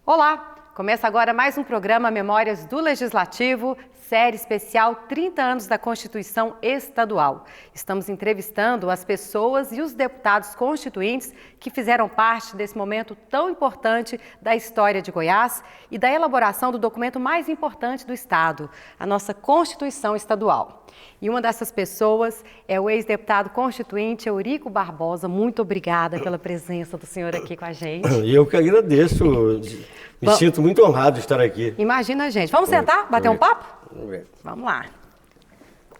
Olá! Começa agora mais um programa Memórias do Legislativo, série especial 30 anos da Constituição Estadual. Estamos entrevistando as pessoas e os deputados constituintes que fizeram parte desse momento tão importante da história de Goiás e da elaboração do documento mais importante do Estado, a nossa Constituição Estadual. E uma dessas pessoas é o ex-deputado constituinte Eurico Barbosa. Muito obrigada pela presença do senhor aqui com a gente. Eu que agradeço. Me sinto muito honrado de estar aqui. Imagina, gente. Vamos sentar, bater um papo? Vamos ver. Vamos lá.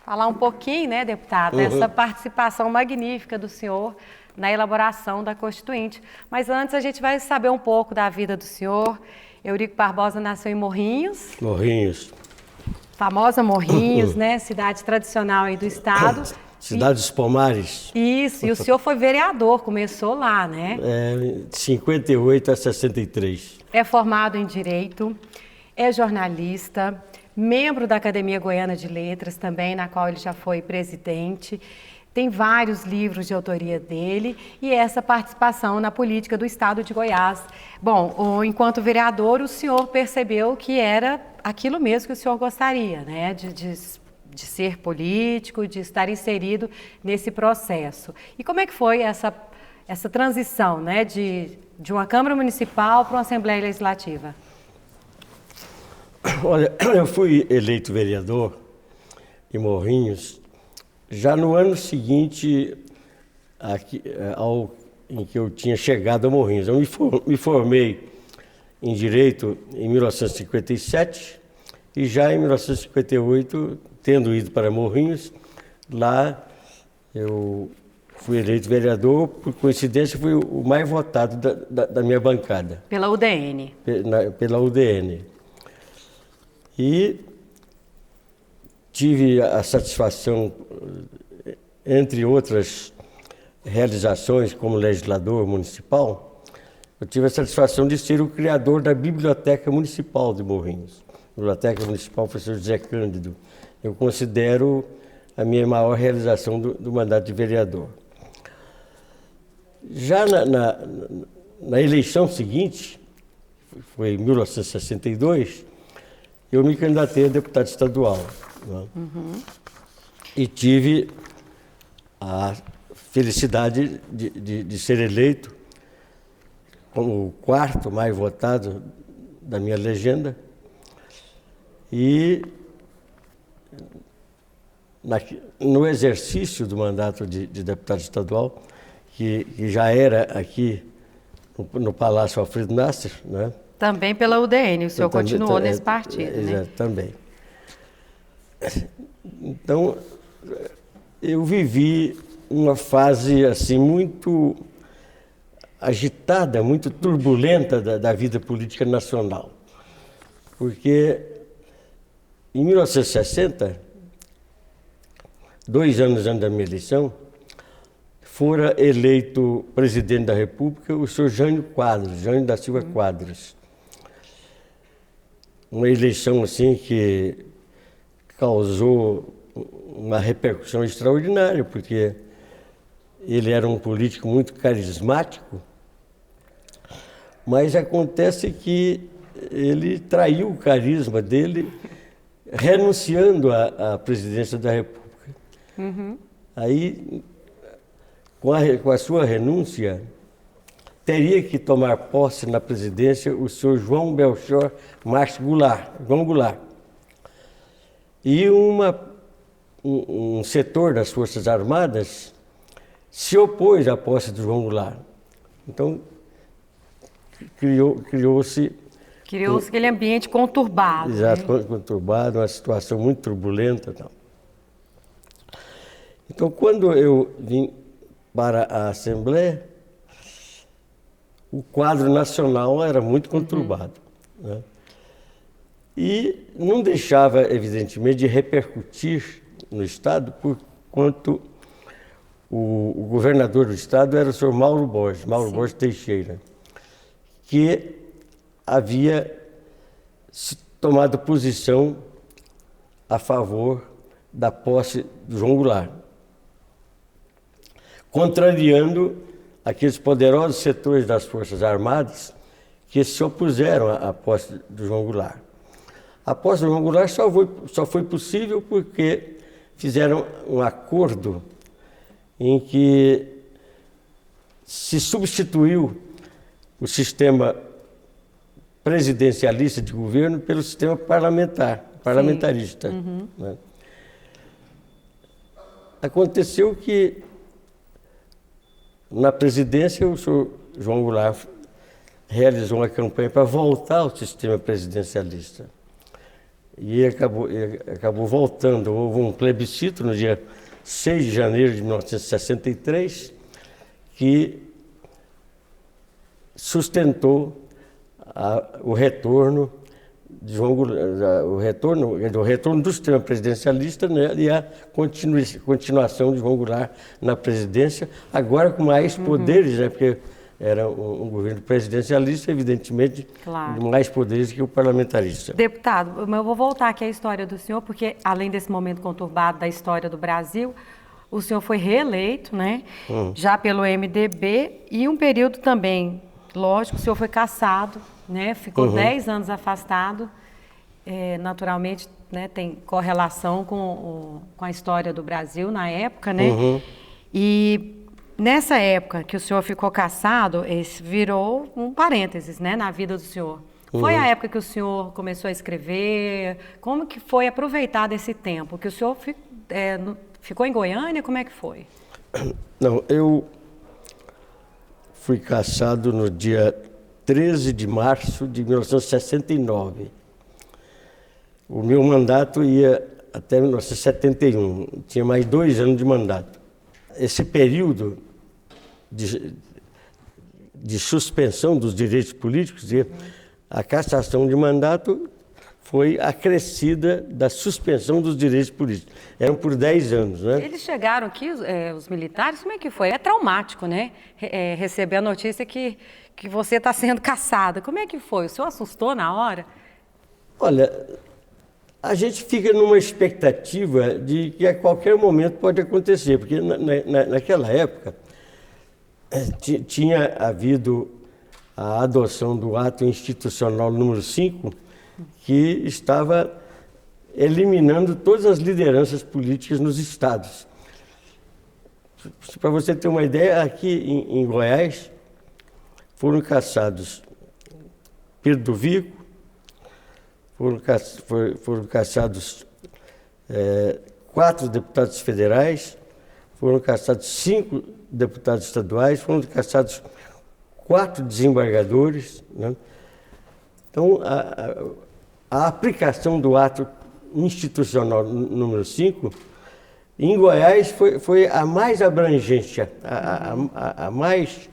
Falar um pouquinho, né, deputado, dessa participação magnífica do senhor na elaboração da Constituinte. Mas antes a gente vai saber um pouco da vida do senhor. Eurico Barbosa nasceu em Morrinhos. Morrinhos. Famosa Morrinhos, né? Cidade tradicional aí do estado. Cidade dos Pomares. Isso, e o senhor foi vereador, começou lá, né? De 58 a 63. É formado em Direito, é jornalista, membro da Academia Goiana de Letras também, na qual ele já foi presidente. Tem vários livros de autoria dele e essa participação na política do estado de Goiás. Bom, enquanto vereador, o senhor percebeu que era aquilo mesmo que o senhor gostaria, né? De ser político, de estar inserido nesse processo. E como é que foi essa transição, né? De uma Câmara Municipal para uma Assembleia Legislativa? Olha, eu fui eleito vereador em Morrinhos já no ano seguinte em que eu tinha chegado a Morrinhos. Eu me formei em Direito em 1957 e já em 1958, tendo ido para Morrinhos, lá eu fui eleito vereador, por coincidência fui o mais votado da minha bancada. Pela UDN? Pela UDN. E tive a satisfação, entre outras realizações como legislador municipal, eu tive a satisfação de ser o criador da Biblioteca Municipal de Morrinhos. Biblioteca Municipal Professor José Cândido. Eu considero a minha maior realização do mandato de vereador. Já na eleição seguinte, foi em 1962, eu me candidatei a deputado estadual. Né? E tive a felicidade de ser eleito como o quarto mais votado da minha legenda. E no exercício do mandato de deputado estadual, que já era aqui no Palácio Alfredo Nasser, né? Também pela UDN, o senhor continuou nesse partido, né? Também. Então, eu vivi uma fase assim muito agitada, muito turbulenta da vida política nacional. Porque em 1960, 2 anos antes da minha eleição, fora eleito presidente da República o senhor Jânio da Silva Quadros. Uma eleição assim que causou uma repercussão extraordinária, porque ele era um político muito carismático, mas acontece que ele traiu o carisma dele renunciando à presidência da República. Aí, com a sua renúncia, teria que tomar posse na presidência o senhor João Belchior Marques Goulart, João Goulart. E um setor das Forças Armadas se opôs à posse do João Goulart. Então, criou-se aquele ambiente conturbado. Exato, né? Conturbado, uma situação muito turbulenta. Não. Então, quando eu vim para a Assembleia, o quadro nacional era muito conturbado. Né? E não deixava, evidentemente, de repercutir no Estado, por quanto o governador do Estado era o senhor Mauro Borges Teixeira, que havia tomado posição a favor da posse do João Goulart, contrariando aqueles poderosos setores das Forças Armadas que se opuseram à posse do João Goulart. A posse do João Goulart só foi possível porque fizeram um acordo em que se substituiu o sistema presidencialista de governo pelo sistema parlamentarista. Né? Aconteceu que, na presidência, o senhor João Goulart realizou uma campanha para voltar ao sistema presidencialista. E ele acabou voltando. Houve um plebiscito no dia 6 de janeiro de 1963, que sustentou o retorno de João Goulart, o retorno do sistema presidencialista, né, e a continuação de João Goulart na presidência, agora com mais poderes, né, porque era um governo presidencialista, evidentemente, claro, mais poderes que o parlamentarista. Deputado, eu vou voltar aqui à história do senhor, porque além desse momento conturbado da história do Brasil, o senhor foi reeleito, né, já pelo MDB, e um período também, lógico, o senhor foi cassado, né, ficou 10 anos afastado, naturalmente, né, tem correlação com a história do Brasil na época, né, e nessa época que o senhor ficou cassado, esse virou um parênteses, né, na vida do senhor. Foi a época que o senhor começou a escrever? Como que foi aproveitado esse tempo? Que o senhor ficou em Goiânia? Como é que foi? Não, eu fui cassado no dia 13 de março de 1969. O meu mandato ia até 1971. Tinha mais 2 anos de mandato. Esse período de suspensão dos direitos políticos, a cassação de mandato foi acrescida da suspensão dos direitos políticos. Eram por 10 anos, né? Eles chegaram aqui, os militares, como é que foi? É traumático, né? Receber a notícia que você está sendo cassada. Como é que foi? O senhor assustou na hora? Olha, a gente fica numa expectativa de que a qualquer momento pode acontecer, porque naquela época tinha havido a adoção do ato institucional número 5, que estava eliminando todas as lideranças políticas nos estados. Para você ter uma ideia, aqui em Goiás foram cassados Pedro Vico, foram cassados 4 deputados federais, foram cassados 5 deputados estaduais, foram cassados 4 desembargadores, né? Então, a aplicação do ato institucional número 5, em Goiás, foi a mais abrangente, a mais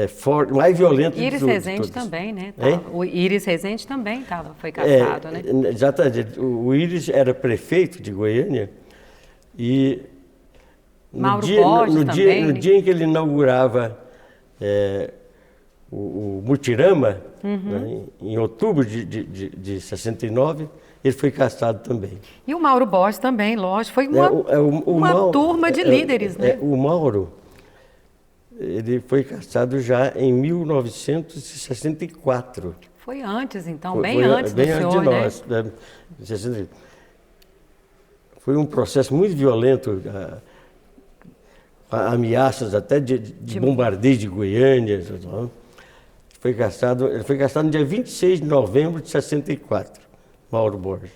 forte, mais violenta de todas. Íris Rezende também, né? O Íris Rezende também foi cassado, né? Exatamente. O Íris era prefeito de Goiânia e Mauro Borges também, no dia em que ele inaugurava o Mutirama, né, em outubro de 69, ele foi cassado também. E o Mauro Borges também, lógico, foi uma turma de líderes, né? O Mauro, ele foi cassado já em 1964. Foi antes, então, bem antes do senhor, né? Foi um processo muito violento, ameaças até de bombardeio de Goiânia. Ele foi cassado no dia 26 de novembro de 64, Mauro Borges.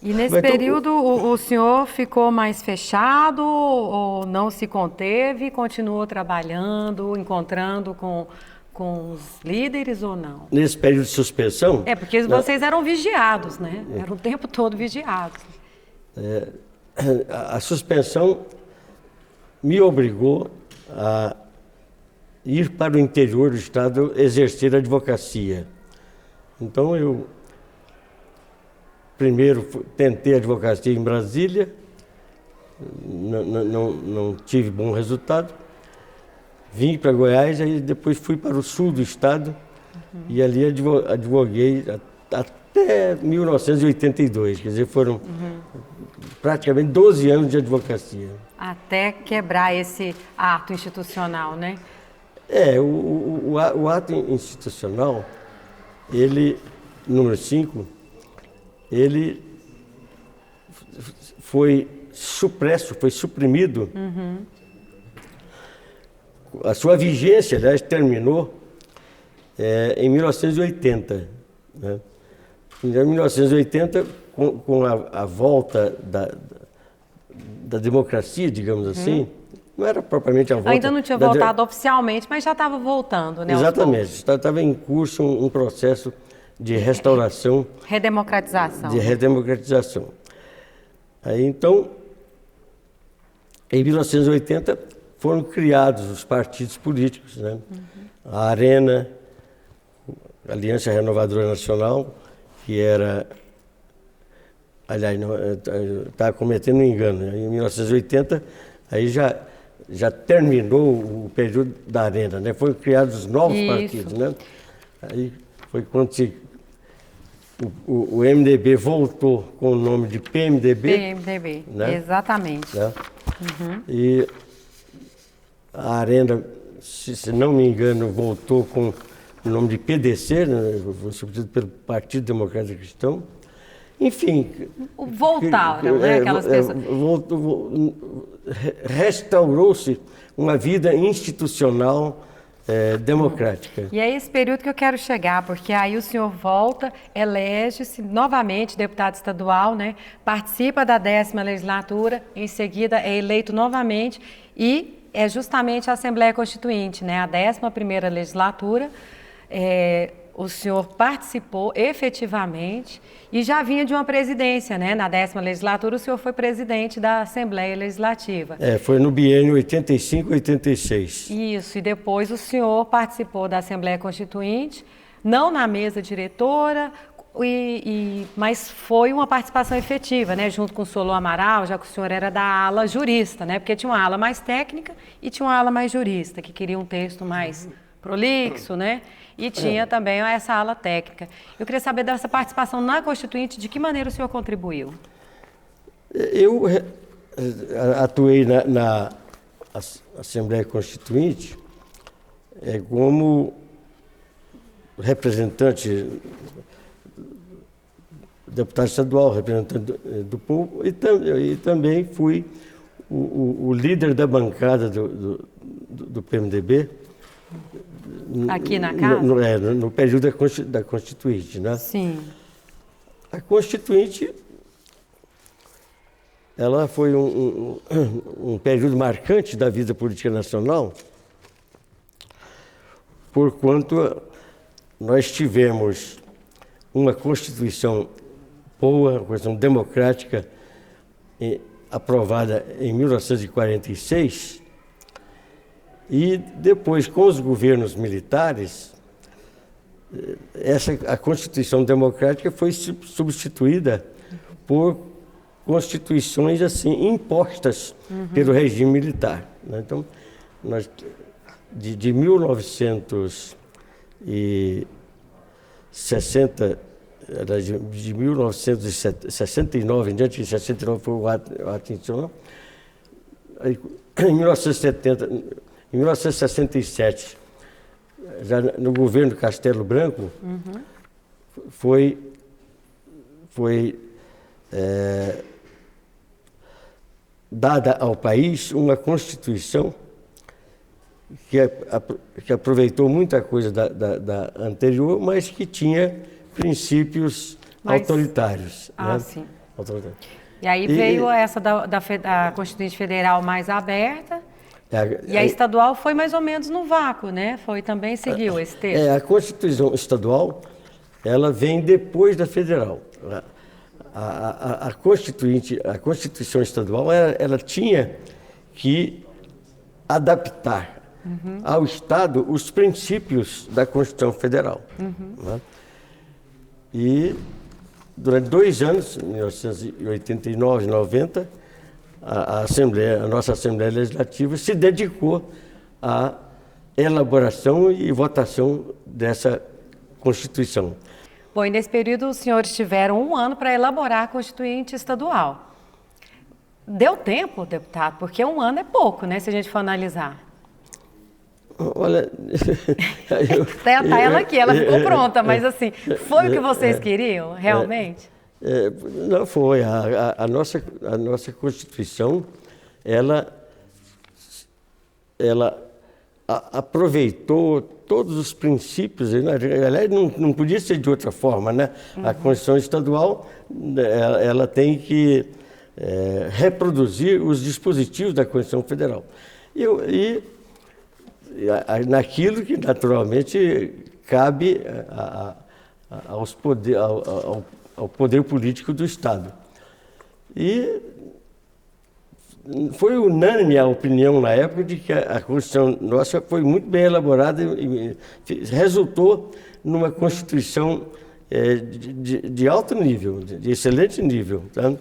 E nesse período o senhor ficou mais fechado ou não se conteve, continuou trabalhando, encontrando com os líderes ou não? Nesse período de suspensão? Porque vocês eram vigiados, né? Era o tempo todo vigiados. A suspensão me obrigou a ir para o interior do estado exercer a advocacia. Então eu primeiro tentei advocacia em Brasília, não tive bom resultado. Vim para Goiás, aí depois fui para o sul do estado e ali advoguei até 1982. Quer dizer, foram praticamente 12 anos de advocacia. Até quebrar esse ato institucional, né? O ato institucional, ele, número 5, ele foi supresso, foi suprimido. A sua vigência, aliás, terminou em 1980. Né? Em 1980, com a volta da democracia, digamos assim, não era propriamente a volta... Ainda não tinha voltado oficialmente, mas já estava voltando, né? Exatamente, estava em curso um processo de restauração... Redemocratização. De redemocratização. Aí, então, em 1980, foram criados os partidos políticos, né? A Arena, a Aliança Renovadora Nacional, que era... Aliás, estava cometendo um engano, né? Em 1980, aí já terminou o período da Arena, né? Foram criados os novos partidos, né? Aí foi quando o MDB voltou com o nome de PMDB. PMDB, né? Exatamente. Né? E a Arena, se não me engano, voltou com o nome de PDC, né? Foi substituído pelo Partido Democrático Cristão. Enfim... Voltaram, né? Aquelas pessoas... Restaurou-se uma vida institucional democrática. E é esse período que eu quero chegar, porque aí o senhor volta, elege-se novamente deputado estadual, né? Participa da 10ª legislatura, em seguida é eleito novamente e é justamente a Assembleia Constituinte, né? A 11ª legislatura. O senhor participou efetivamente e já vinha de uma presidência, né? Na 10ª legislatura, o senhor foi presidente da Assembleia Legislativa. Foi no biênio 85-86. Isso, e depois o senhor participou da Assembleia Constituinte, não na mesa diretora, mas foi uma participação efetiva, né? Junto com o Solon Amaral, já que o senhor era da ala jurista, né? Porque tinha uma ala mais técnica e tinha uma ala mais jurista, que queria um texto mais prolixo, né? E tinha também essa ala técnica. Eu queria saber dessa participação na Constituinte, de que maneira o senhor contribuiu? Eu atuei na Assembleia Constituinte como representante, deputado estadual, representante do povo, e também fui o líder da bancada do PMDB. Aqui na casa? No período da Constituinte, né? Sim. A Constituinte, ela foi um período marcante da vida política nacional, porquanto nós tivemos uma Constituição boa, uma Constituição democrática, aprovada em 1946, e depois, com os governos militares, a Constituição Democrática foi substituída por constituições assim impostas pelo regime militar. Né? Então, de 1969 em diante, 69 foi o ato institucional, em 1967, já no governo Castelo Branco, foi dada ao país uma Constituição que aproveitou muita coisa da anterior, mas que tinha princípios autoritários. Né? Sim. Autoritários. E aí veio essa da Constituinte Federal mais aberta. E a estadual foi mais ou menos no vácuo, né? Também seguiu esse texto. A Constituição estadual, ela vem depois da federal. A Constituição estadual, ela tinha que adaptar ao Estado os princípios da Constituição Federal. Né? E durante 2 anos, 1989 e 90, a nossa Assembleia Legislativa se dedicou à elaboração e votação dessa Constituição. Bom, e nesse período os senhores tiveram 1 ano para elaborar a Constituinte estadual. Deu tempo, deputado? Porque 1 ano é pouco, né, se a gente for analisar. Olha, Tá ela aqui, ela ficou pronta, mas assim, foi o que vocês queriam, realmente? Não foi. A nossa Constituição, ela aproveitou todos os princípios, aliás, não podia ser de outra forma, né? A Constituição Estadual, ela tem que reproduzir os dispositivos da Constituição Federal. Naquilo que, naturalmente, cabe ao poder político do Estado. E foi unânime a opinião na época de que a Constituição nossa foi muito bem elaborada e resultou numa Constituição de alto nível, de excelente nível. Tá?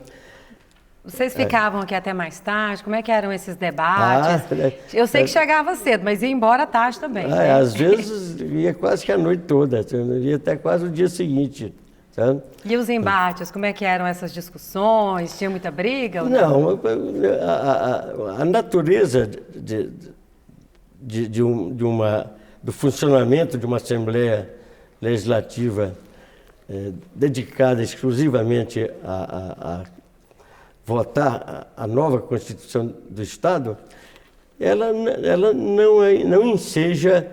Vocês ficavam aqui até mais tarde? Como é que eram esses debates? Eu sei que chegava cedo, mas ia embora tarde também. Né? Às vezes ia quase que a noite toda, ia até quase o dia seguinte. Tá? E os embates, como é que eram essas discussões? Tinha muita briga? Ou não, a natureza do funcionamento de uma Assembleia Legislativa dedicada exclusivamente a votar a nova Constituição do Estado, ela não enseja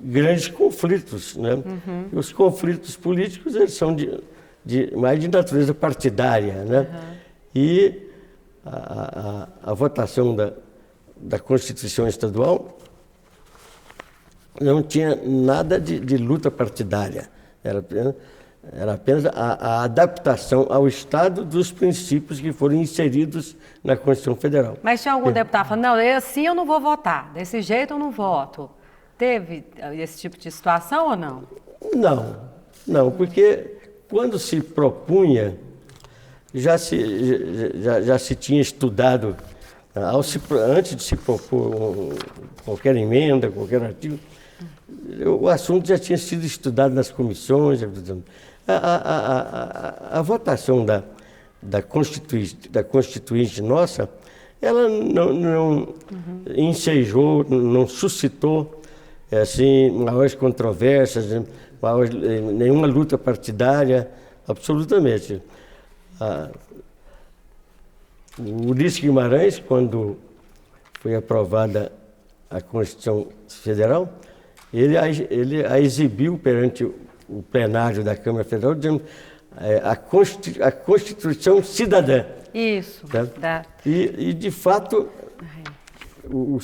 grandes conflitos, né? Os conflitos políticos eles são mais de natureza partidária, né? E a votação da Constituição Estadual não tinha nada de luta partidária, era apenas a adaptação ao Estado dos princípios que foram inseridos na Constituição Federal. Mas tinha algum deputado falando, não, assim eu não vou votar, desse jeito eu não voto. Teve esse tipo de situação ou não? Não, porque quando se propunha, já se tinha estudado, antes de se propor qualquer emenda, qualquer artigo, o assunto já tinha sido estudado nas comissões. A votação da Constituinte nossa, ela não ensejou, não suscitou assim, maiores controvérsias, nenhuma luta partidária, absolutamente. O Ulisses Guimarães, quando foi aprovada a Constituição Federal, ele a exibiu perante o plenário da Câmara Federal, dizendo a Constituição Cidadã. Isso. Tá? E, de fato, o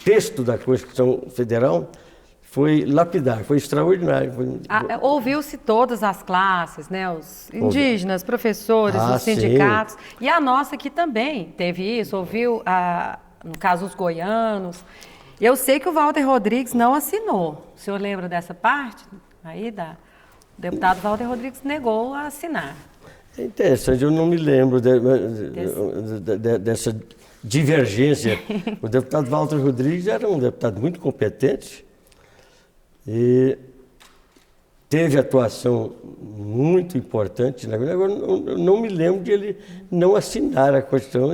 texto da Constituição Federal foi lapidar, foi extraordinário. Ouviu-se todas as classes, né? Os indígenas, professores, os sindicatos. Sim. E a nossa aqui também teve isso, ouviu, no caso, os goianos. Eu sei que o Walter Rodrigues não assinou. O senhor lembra dessa parte? Aí o deputado Walter Rodrigues negou a assinar. É interessante, eu não me lembro dessa divergência. O deputado Walter Rodrigues era um deputado muito competente e teve atuação muito importante. Agora, eu não me lembro de ele não assinar a Constituição.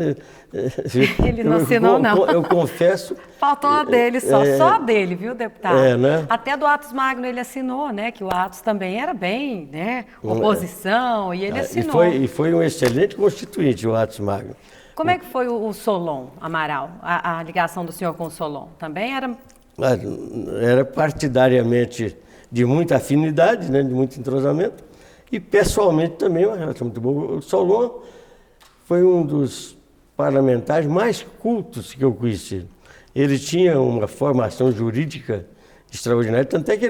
Ele não assinou, não. Eu confesso. Faltou a dele só a dele, viu, deputado? Né? Até do Atos Magno ele assinou, né? Que o Atos também era bem, né? Oposição, e ele assinou. E foi um excelente constituinte, o Atos Magno. Como é que foi o Solon Amaral, a ligação do senhor com o Solon? Também era... Era partidariamente de muita afinidade, né, de muito entrosamento, e pessoalmente também uma relação muito boa. O Solon foi um dos parlamentares mais cultos que eu conheci. Ele tinha uma formação jurídica extraordinária, tanto é que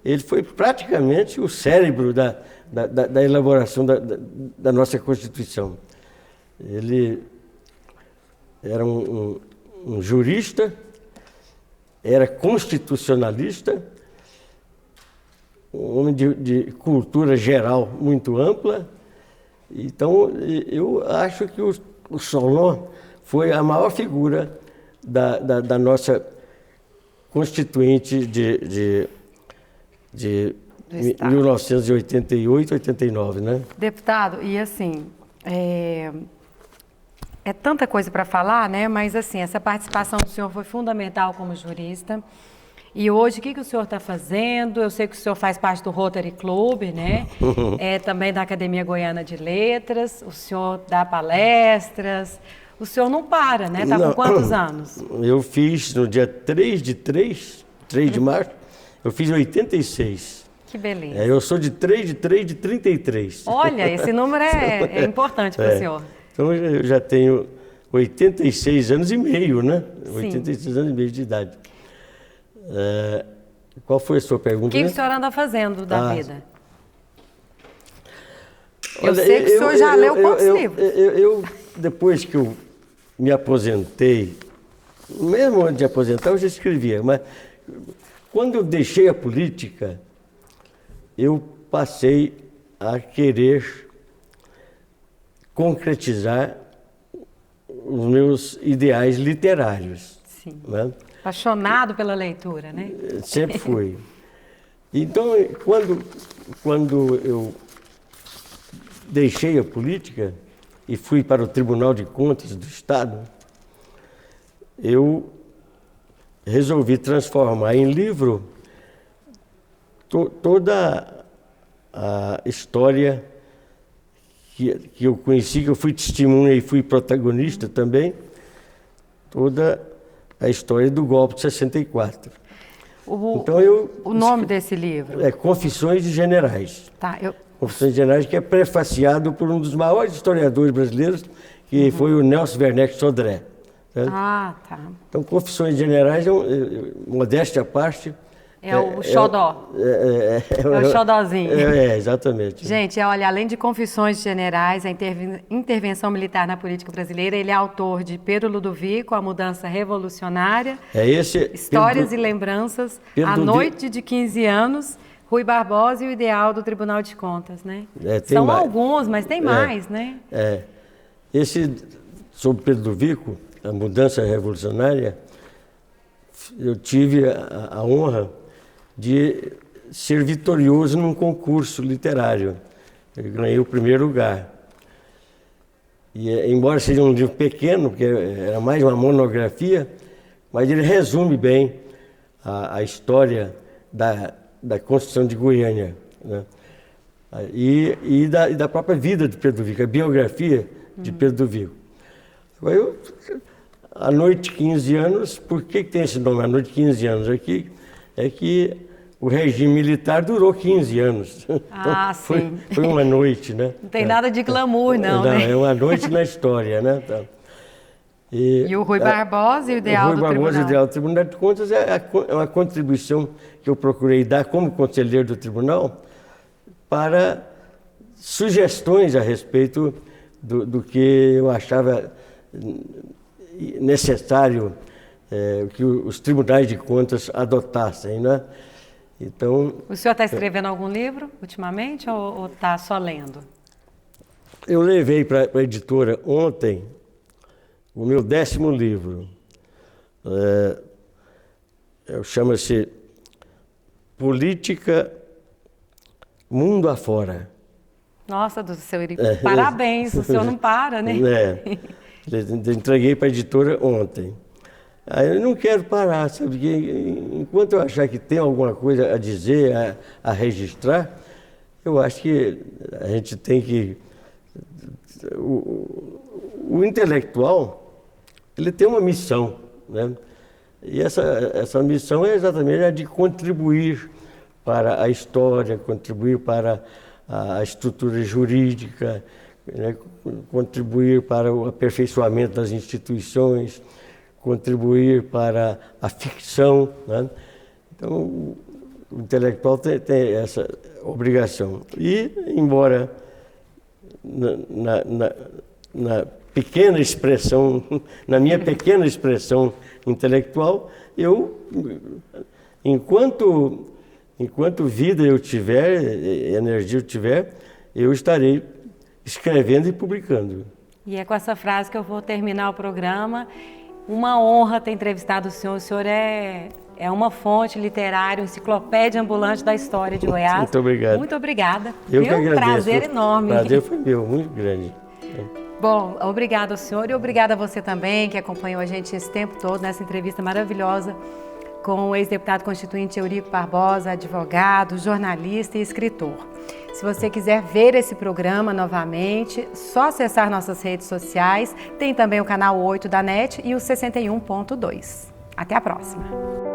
ele foi praticamente o cérebro da elaboração da nossa Constituição. Ele era um jurista, era constitucionalista, um homem de cultura geral muito ampla. Então, eu acho que o Solon foi a maior figura da nossa Constituinte de 1988, 89, né? Deputado, e assim, É tanta coisa para falar, né? Mas assim, essa participação do senhor foi fundamental como jurista. E hoje, o que o senhor está fazendo? Eu sei que o senhor faz parte do Rotary Club, né? Também da Academia Goiana de Letras. O senhor dá palestras. O senhor não para, né? Está com quantos anos? Eu fiz no dia 3 de março, eu fiz 86. Que beleza. Eu sou de 3 de 33. Olha, esse número é importante para o senhor. Então, eu já tenho 86 anos e meio, né? Sim. 86 anos e meio de idade. Qual foi a sua pergunta? O que o senhor anda fazendo da vida? Eu Olha, sei que o senhor já leu quantos livros? Eu, depois que eu me aposentei, mesmo antes de aposentar, eu já escrevia, mas quando eu deixei a política, eu passei a querer concretizar os meus ideais literários. Sim. Né? Apaixonado pela leitura, né? Sempre fui. Então, quando eu deixei a política e fui para o Tribunal de Contas do Estado, eu resolvi transformar em livro toda a história que eu conheci, que eu fui testemunha e fui protagonista também, toda a história do golpe de 64. Então, o nome desse livro? É Confissões de Generais. Tá, Confissões de Generais, que é prefaciado por um dos maiores historiadores brasileiros, que foi o Nelson Werneck Sodré. Tá. Então, Confissões de Generais, modéstia à parte... É o xodó. É o xodózinho. Exatamente. Gente, olha, além de Confissões Generais, a intervenção militar na política brasileira, ele é autor de Pedro Ludovico, A Mudança Revolucionária, Histórias e Lembranças, A Noite de 15 Anos, Rui Barbosa e o Ideal do Tribunal de Contas, né? São alguns, mas tem mais, né? Esse, sobre Pedro Ludovico, A Mudança Revolucionária, eu tive a honra de ser vitorioso num concurso literário. Eu ganhei o primeiro lugar. E, embora seja um livro pequeno, porque era mais uma monografia, mas ele resume bem a história da Constituição de Goiânia, né? E da própria vida de Pedro Ludovico, a biografia de Pedro Ludovico. A Noite de 15 Anos, por que tem esse nome, A Noite de 15 Anos? Aqui é que o regime militar durou 15 anos. Então, sim. Foi uma noite, né? Não tem nada de glamour, não, né? É uma noite na história, né? E o Rui Barbosa e o Ideal do Tribunal? O Rui Barbosa e o Ideal do Tribunal de Contas é uma contribuição que eu procurei dar como conselheiro do tribunal para sugestões a respeito do que eu achava necessário que os tribunais de contas adotassem, né? Então, o senhor está escrevendo algum livro ultimamente ou está só lendo? Eu levei para a editora ontem o meu 10º livro. Chama-se Política Mundo Afora. Nossa, do seu parabéns, o senhor não para, né? Entreguei para a editora ontem. Eu não quero parar, sabe? Porque enquanto eu achar que tem alguma coisa a dizer, a registrar, eu acho que a gente tem que... O intelectual, ele tem uma missão, né? E essa missão é exatamente a de contribuir para a história, contribuir para a estrutura jurídica, né? Contribuir para o aperfeiçoamento das instituições, contribuir para a ficção, né? Então, o intelectual tem essa obrigação. E, embora na pequena expressão, na minha pequena expressão intelectual, eu, enquanto vida eu tiver, energia eu tiver, eu estarei escrevendo e publicando. E é com essa frase que eu vou terminar o programa. Uma honra ter entrevistado o senhor é uma fonte literária, uma enciclopédia ambulante da história de Goiás. Muito obrigado. Muito obrigada. Eu que agradeço. Um prazer enorme. O prazer foi meu, muito grande. Bom, obrigada ao senhor e obrigada a você também que acompanhou a gente esse tempo todo nessa entrevista maravilhosa com o ex-deputado constituinte Eurico Barbosa, advogado, jornalista e escritor. Se você quiser ver esse programa novamente, só acessar nossas redes sociais. Tem também o canal 8 da NET e o 61.2. Até a próxima!